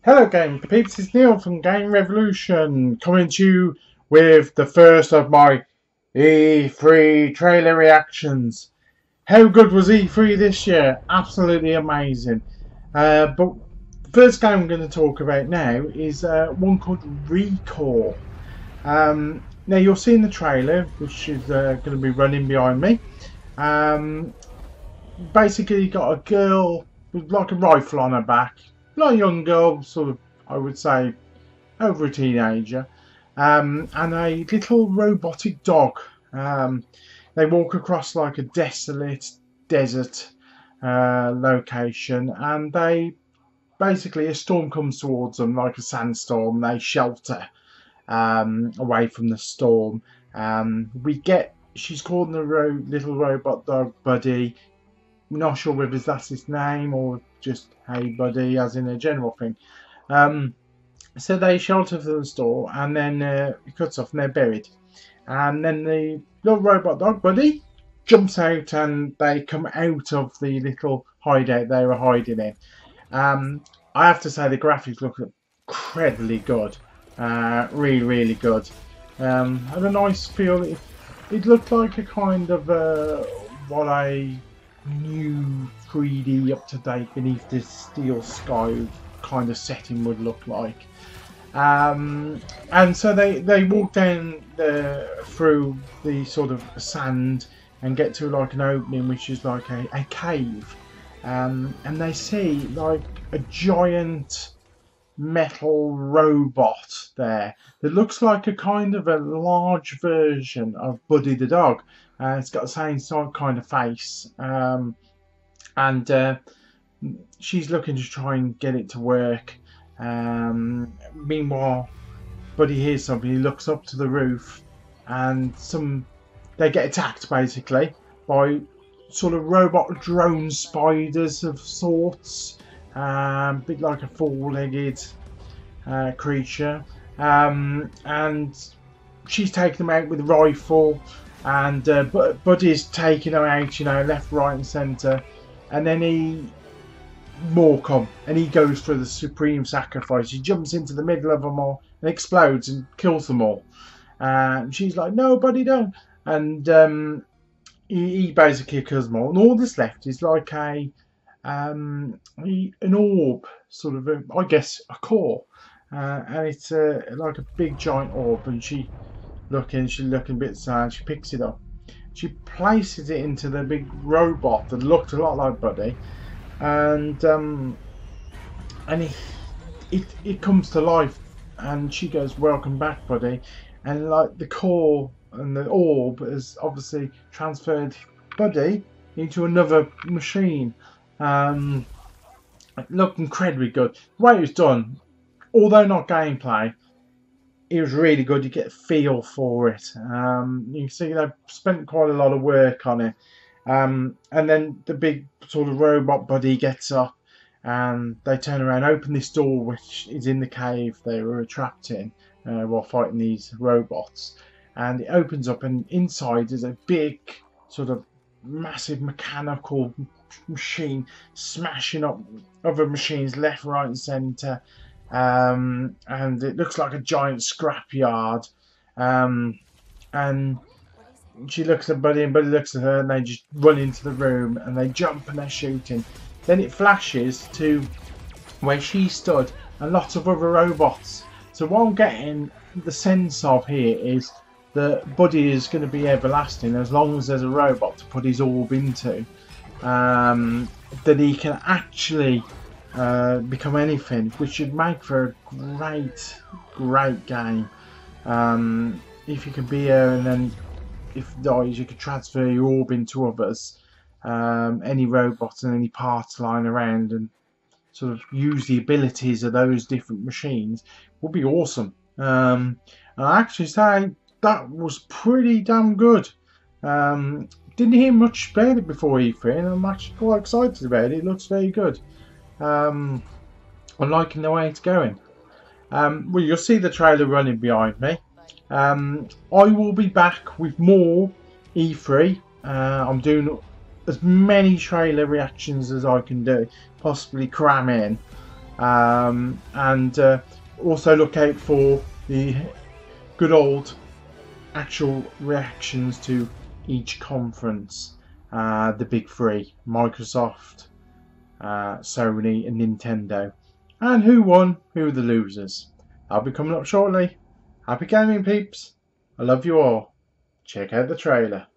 Hello game peeps, it's Neil from Gamerevolution coming to you with the first of my E3 trailer reactions. How good was E3 this year? Absolutely amazing. But the first game I'm going to talk about now is one called Recore. Now you'll see in the trailer, which is going to be running behind me. Basically you got a girl with like a rifle on her back. Not a young girl, sort of, I would say, over a teenager, and a little robotic dog. They walk across like a desolate desert location, and they basically, a storm comes towards them, like a sandstorm. They shelter away from the storm. She's called the little robot dog Buddy. Not sure whether that's his name or just hey buddy as in a general thing. So they shelter from the store, and then it cuts off and they're buried, and then the little robot dog Buddy jumps out and they come out of the little hideout they were hiding in. I have to say the graphics look incredibly good, really good. Had a nice feel. It looked like a kind of what I new 3D up-to-date beneath this steel sky kind of setting would look like. And so they walk down through the sort of sand and get to like an opening which is like a cave, and they see like a giant metal robot there that looks like a kind of a large version of Buddy the dog. It's got the same kind of face, and she's looking to try and get it to work. Meanwhile, Buddy hears something. He looks up to the roof, and they get attacked basically by sort of robot drone spiders of sorts, a bit like a four-legged creature, and she's taking them out with a rifle. And Buddy's taking her out, you know, left, right, and centre, and then more come, and he goes for the supreme sacrifice. He jumps into the middle of them all and explodes and kills them all. And she's like, "No, Buddy, don't!" And he basically kills them all. And all that's left is like an orb, sort of, I guess, a core, and it's like a big giant orb, and she's looking a bit sad. She picks it up, she places it into the big robot that looked a lot like Buddy, and it comes to life, and she goes, "Welcome back, Buddy." And like the core and the orb has obviously transferred Buddy into another machine. It looked incredibly good. The way it was done, although not gameplay, it was really good. You get a feel for it. You can see they've spent quite a lot of work on it. And then the big sort of robot Buddy gets up, and they turn around, open this door which is in the cave they were trapped in while fighting these robots. And it opens up, and inside is a big sort of massive mechanical machine smashing up other machines left, right, and centre. And it looks like a giant scrapyard, and she looks at Buddy and Buddy looks at her, and they just run into the room and they jump and they're shooting. Then it flashes to where she stood and lots of other robots. So what I'm getting the sense of here is that Buddy is going to be everlasting as long as there's a robot to put his orb into, that he can actually become anything, which should make for a great game. If you can be here, and then if it dies you could transfer your orb into others, any robots and any parts lying around, and sort of use the abilities of those different machines, would be awesome. And I actually say that was pretty damn good. Didn't hear much about it before E3, and I'm actually quite excited about it. It looks very good. I'm liking the way it's going. Well, you'll see the trailer running behind me. I will be back with more E3. I'm doing as many trailer reactions as I can do, possibly cram in. and also look out for the good old actual reactions to each conference. The big three: Microsoft, Sony, and Nintendo. And who won? Who are the losers? I'll be coming up shortly. Happy gaming, peeps! I love you all. Check out the trailer.